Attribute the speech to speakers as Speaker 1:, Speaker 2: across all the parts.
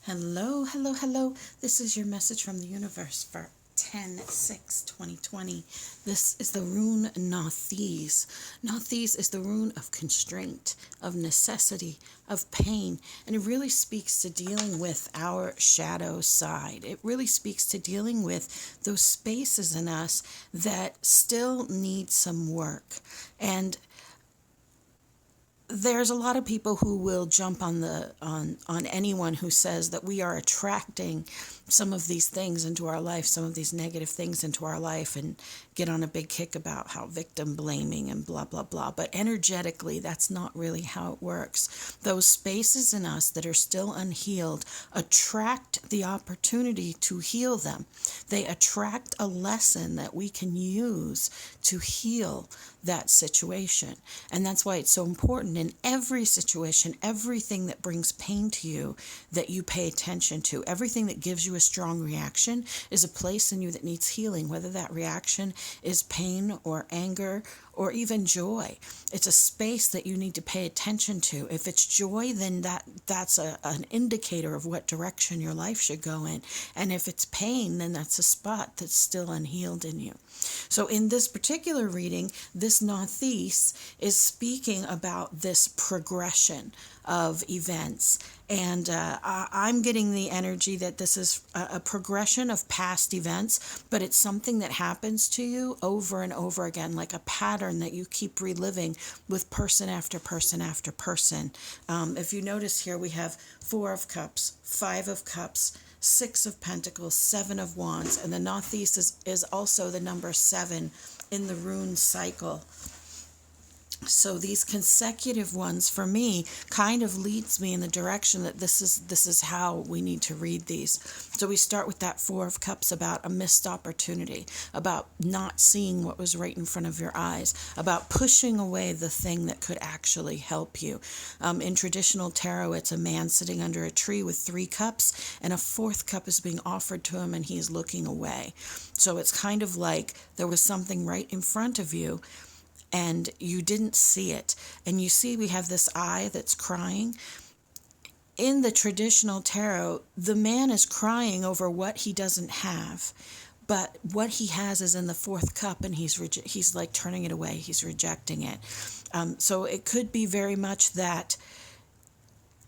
Speaker 1: Hello, hello, hello. This is your message from the universe for 10/6/2020. This is the rune Nathis. Nathis is the rune of constraint, of necessity, of pain, and it really speaks to dealing with our shadow side. It really speaks to dealing with those spaces in us that still need some work. And there's a lot of people who will jump on anyone who says that we are attracting some of these things into our life, some of these negative things into our life, and get on a big kick about how victim blaming and blah blah blah. But energetically, that's not really how it works. Those spaces in us that are still unhealed attract the opportunity to heal them. They attract a lesson that we can use to heal that situation. And that's why it's so important in every situation, everything that brings pain to you, that you pay attention to. Everything that gives you a strong reaction is a place in you that needs healing, whether that reaction is pain or anger or even joy. It's a space that you need to pay attention to. If it's joy, then that's an indicator of what direction your life should go in. And if it's pain, then that's a spot that's still unhealed in you. So in this particular reading, this Nathis is speaking about this progression of events. And I'm getting the energy that this is a progression of past events, but it's something that happens to you over and over again, like a pattern that you keep reliving with person after person after person. If you notice here, we have 4 of Cups, 5 of Cups, 6 of Pentacles, 7 of Wands, and the Nathis is also the number 7 in the rune cycle. So these consecutive ones for me kind of leads me in the direction that this is how we need to read these. So we start with that 4 of Cups, about a missed opportunity, about not seeing what was right in front of your eyes, about pushing away the thing that could actually help you. In traditional tarot, it's a man sitting under a tree with 3 cups, and a 4th cup is being offered to him, and he's looking away. So it's kind of like there was something right in front of you, and you didn't see it. And you see we have this eye that's crying. In the traditional tarot, the man is crying over what he doesn't have. But what he has is in the 4th cup, and he's like turning it away. He's rejecting it. So it could be very much that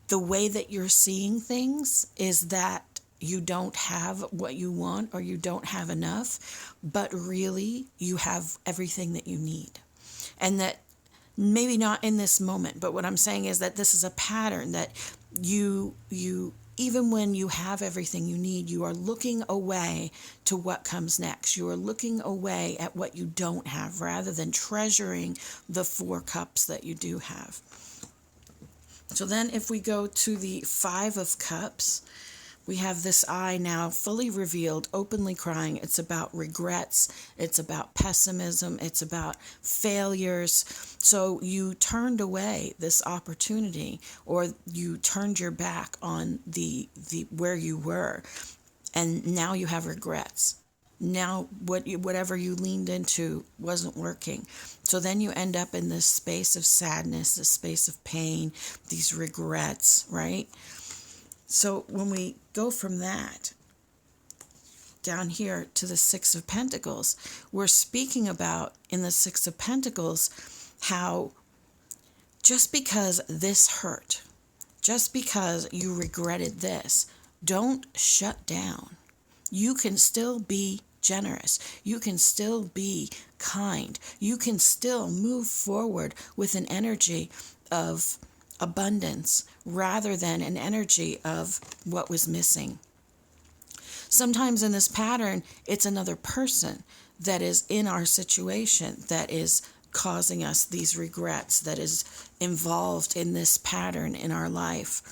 Speaker 1: the way that you're seeing things is that you don't have what you want, or you don't have enough, but really you have everything that you need. And that maybe not in this moment, but what I'm saying is that this is a pattern that you even when you have everything you need, you are looking away to what comes next. You are looking away at what you don't have rather than treasuring the 4 cups that you do have. So then if we go to the 5 of Cups, we have this eye now fully revealed, openly crying. It's about regrets. It's about pessimism. It's about failures. So you turned away this opportunity, or you turned your back on the where you were, and now you have regrets. Now whatever you leaned into wasn't working. So then you end up in this space of sadness, this space of pain, these regrets, right? So when we go from that down here to the 6 of Pentacles, we're speaking about in the 6 of Pentacles how just because this hurt, just because you regretted this, don't shut down. You can still be generous. You can still be kind. You can still move forward with an energy of abundance rather than an energy of what was missing. Sometimes in this pattern, it's another person that is in our situation that is causing us these regrets, that is involved in this pattern in our life.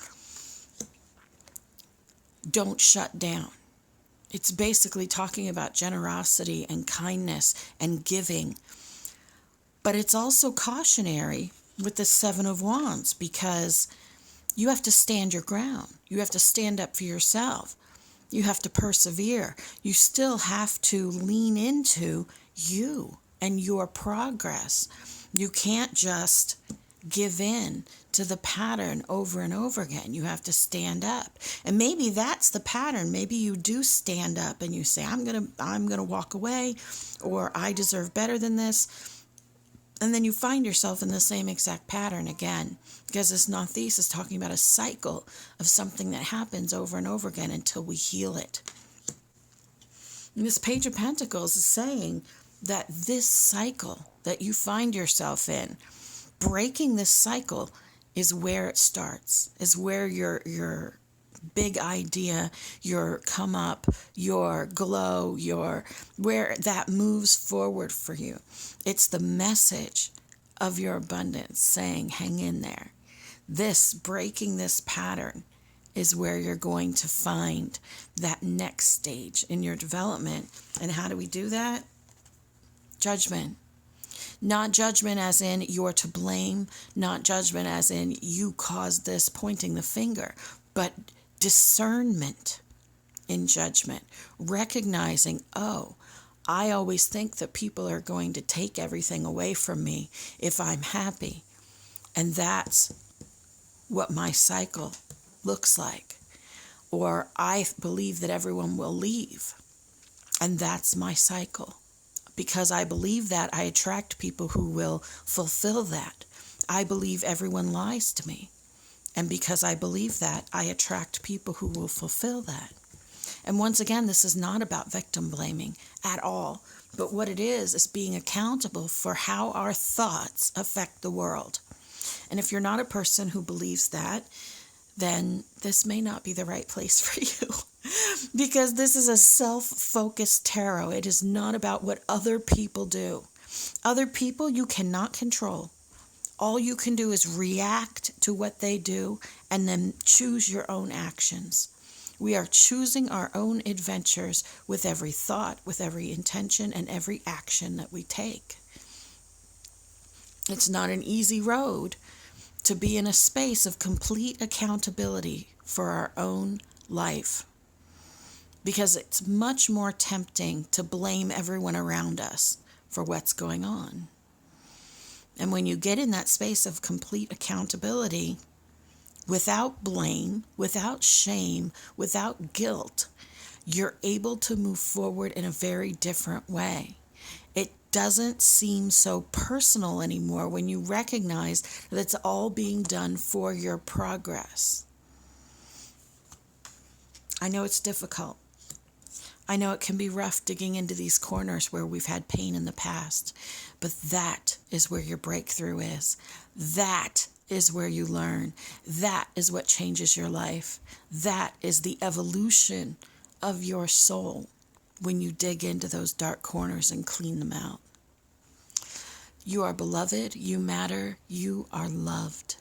Speaker 1: Don't shut down. It's basically talking about generosity and kindness and giving. But it's also cautionary with the 7 of Wands, because you have to stand your ground. You have to stand up for yourself. You have to persevere. You still have to lean into you and your progress. You can't just give in to the pattern over and over again. You have to stand up. And maybe that's the pattern. Maybe you do stand up and you say, I'm going to walk away, or I deserve better than this. And then you find yourself in the same exact pattern again, because this Northeast is talking about a cycle of something that happens over and over again until we heal it. And this Page of Pentacles is saying that this cycle that you find yourself in, breaking this cycle is where it starts, is where your big idea, your come up, your glow, where that moves forward for you. It's the message of your abundance saying, hang in there. Breaking this pattern is where you're going to find that next stage in your development. And how do we do that? Judgment. Not judgment as in you're to blame, not judgment as in you caused this, pointing the finger, but discernment in judgment, recognizing, oh, I always think that people are going to take everything away from me if I'm happy. And that's what my cycle looks like. Or I believe that everyone will leave, and that's my cycle. Because I believe that, I attract people who will fulfill that. I believe everyone lies to me. And because I believe that, I attract people who will fulfill that. And once again, this is not about victim blaming at all. But what it is being accountable for how our thoughts affect the world. And if you're not a person who believes that, then this may not be the right place for you. Because this is a self-focused tarot. It is not about what other people do. Other people you cannot control. All you can do is react to what they do and then choose your own actions. We are choosing our own adventures with every thought, with every intention, and every action that we take. It's not an easy road to be in a space of complete accountability for our own life, because it's much more tempting to blame everyone around us for what's going on. And when you get in that space of complete accountability, without blame, without shame, without guilt, you're able to move forward in a very different way. It doesn't seem so personal anymore when you recognize that it's all being done for your progress. I know it's difficult. I know it can be rough digging into these corners where we've had pain in the past, but that is where your breakthrough is. That is where you learn. That is what changes your life. That is the evolution of your soul when you dig into those dark corners and clean them out. You are beloved. You matter. You are loved.